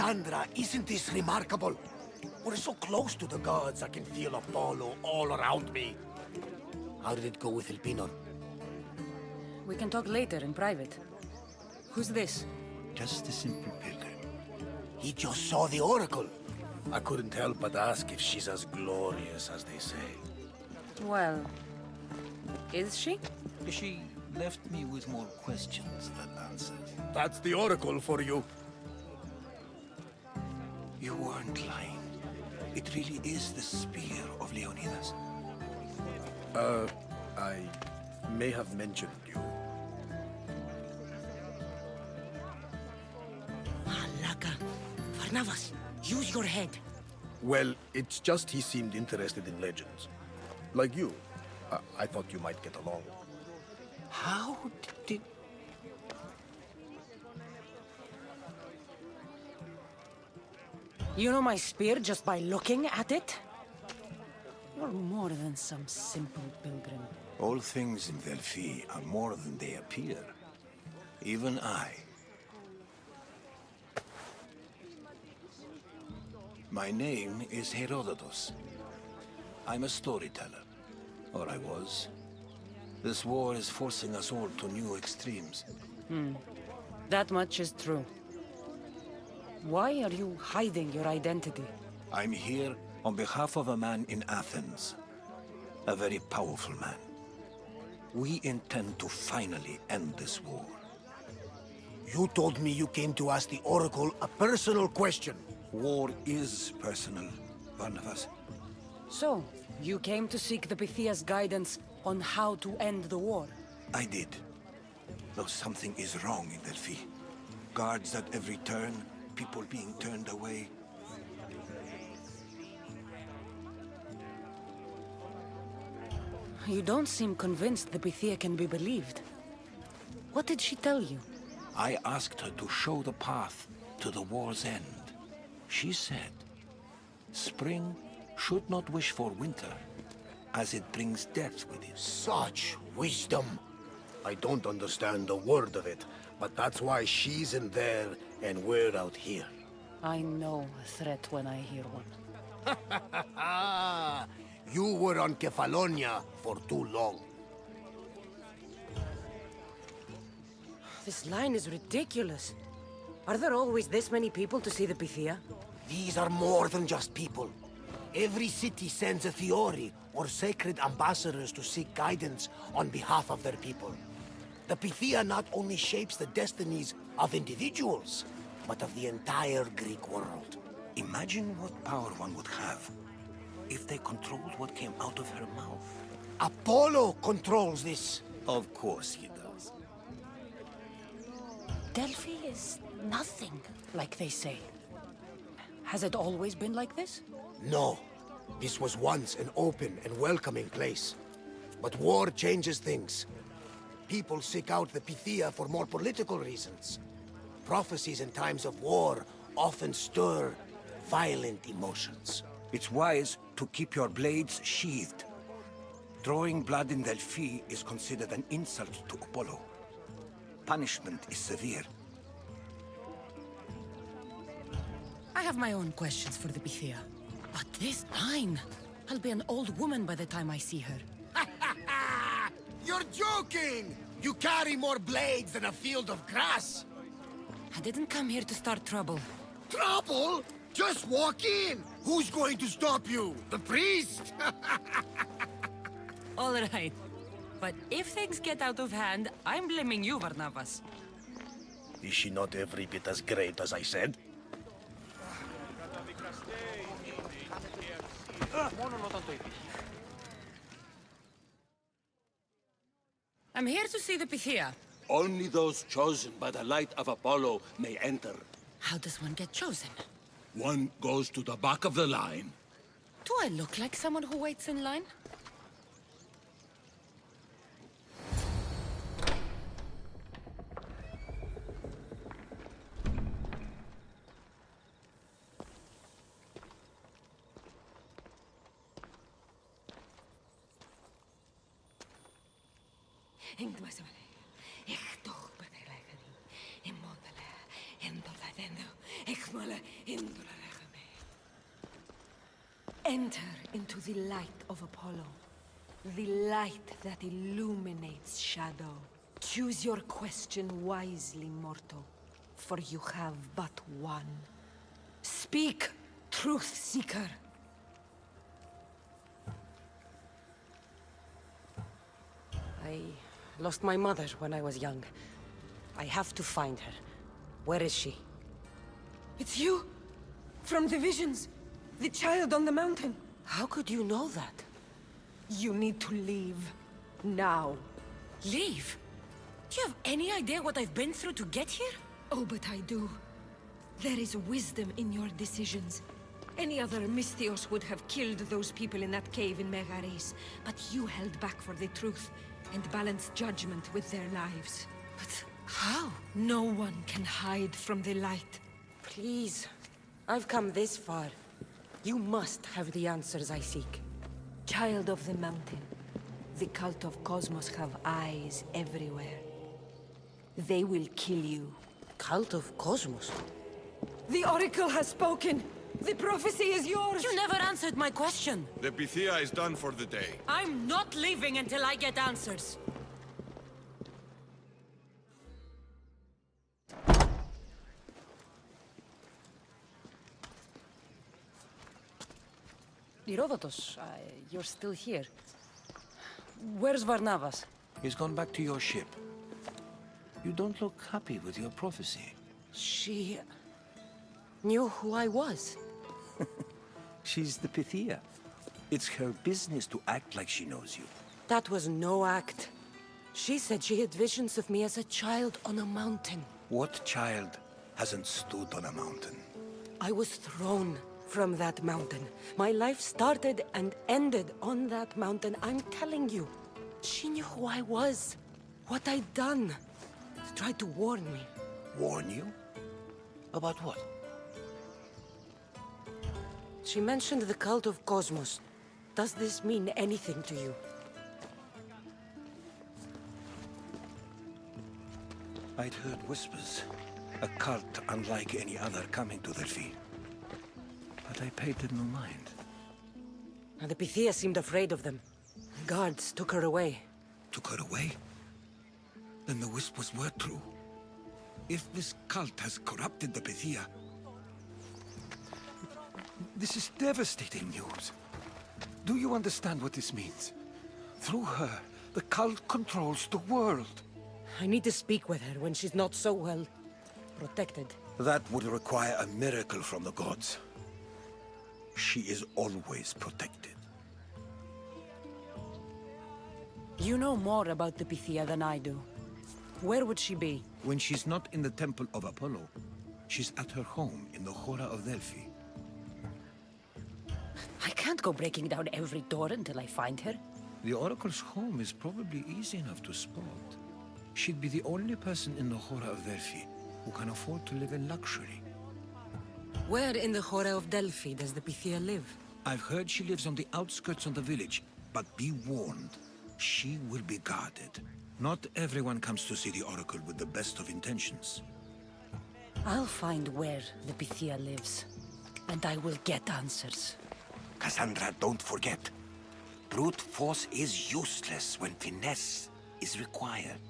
Cassandra, isn't this remarkable? We're so close to the gods, I can feel Apollo all around me. How did it go with Elpinor? We can talk later in private. Who's this? Just a simple pilgrim. He just saw the oracle. I couldn't help but ask if she's as glorious as they say. Well, is she? She left me with more questions than answers. That's the oracle for you. You weren't lying. It really is the spear of Leonidas. I may have mentioned you. Malaka. Varnavas, use your head. Well, it's just he seemed interested in legends. Like you. I thought you might get along. How did... You know my spear just by looking at it? You're more than some simple pilgrim. All things in Delphi are more than they appear. Even I. My name is Herodotus. I'm a storyteller. Or I was. This war is forcing us all to new extremes. That much is true. Why are you hiding your identity? I'm here on behalf of a man in Athens. A very powerful man. We intend to finally end this war. You told me you came to ask the oracle a personal question. War is personal, Barnabas. So, you came to seek the Pythia's guidance on how to end the war? I did. Though something is wrong in Delphi. Guards at every turn, people being turned away. You don't seem convinced the Pythia can be believed. What did she tell you? I asked her to show the path to the war's end. She said, spring should not wish for winter, as it brings death with it. Such wisdom. I don't understand a word of it, but that's why she's in there and we're out here. I know a threat when I hear one. You were on Kefalonia for too long. This line is ridiculous. Are there always this many people to see the Pythia? These are more than just people. Every city sends a Fiori or sacred ambassadors to seek guidance on behalf of their people. The Pythia not only shapes the destinies of individuals, but of the entire Greek world. Imagine what power one would have if they controlled what came out of her mouth. Apollo controls this. Of course he does. Delphi is nothing, like they say. Has it always been like this? No. This was once an open and welcoming place. But war changes things. People seek out the Pythia for more political reasons. Prophecies in times of war often stir violent emotions. It's wise to keep your blades sheathed. Drawing blood in Delphi is considered an insult to Apollo. Punishment is severe. I have my own questions for the Pythia. But this line... I'll be an old woman by the time I see her. You're joking! You carry more blades than a field of grass! I didn't come here to start trouble. Trouble? Just walk in! Who's going to stop you? The priest? All right. But if things get out of hand, I'm blaming you, Barnabas. Is she not every bit as great as I said? I'm here to see the Pythia. Only those chosen by the light of Apollo may enter. How does one get chosen? One goes to the back of the line. Do I look like someone who waits in line? Enter into the light of Apollo. The light that illuminates shadow. Choose your question wisely, mortal. For you have but one. Speak, truth seeker. I lost my mother when I was young. I have to find her. Where is she? It's you! From the visions! The child on the mountain! How could you know that? You need to leave. Now. Leave? Do you have any idea what I've been through to get here? Oh, but I do. There is wisdom in your decisions. Any other Misthios would have killed those people in that cave in Megaris. But you held back for the truth, and balanced judgment with their lives. But how? No one can hide from the light. Please. I've come this far. You must have the answers I seek. Child of the Mountain. The cult of Cosmos have eyes everywhere. They will kill you. Cult of Cosmos? The Oracle has spoken! The prophecy is yours! You never answered my question! The Pythia is done for the day. I'm not leaving until I get answers! Herodotus, you're still here. Where's Barnabas? He's gone back to your ship. You don't look happy with your prophecy. She knew who I was. She's the Pythia. It's her business to act like she knows you. That was no act. She said she had visions of me as a child on a mountain. What child hasn't stood on a mountain? I was thrown from that mountain. My life started and ended on that mountain. I'm telling you. She knew who I was, what I'd done. She tried to warn me. Warn you? About what? She mentioned the cult of Cosmos. Does this mean anything to you? I'd heard whispers. A cult unlike any other coming to Delphi. But I paid it no mind. And the Pythia seemed afraid of them. Guards took her away. Took her away? Then the whispers were true. If this cult has corrupted the Pythia... This is devastating news. Do you understand what this means? Through her, the cult controls the world. I need to speak with her when she's not so well protected. That would require a miracle from the gods. She is always protected. You know more about the Pythia than I do. Where would she be? When she's not in the Temple of Apollo, she's at her home in the Hora of Delphi. I can't go breaking down every door until I find her. The Oracle's home is probably easy enough to spot. She'd be the only person in the Hora of Delphi who can afford to live in luxury. Where in the Hora of Delphi does the Pythia live? I've heard she lives on the outskirts of the village, but be warned, she will be guarded. Not everyone comes to see the Oracle with the best of intentions. I'll find where the Pythia lives, and I will get answers. Cassandra, don't forget. Brute force is useless when finesse is required.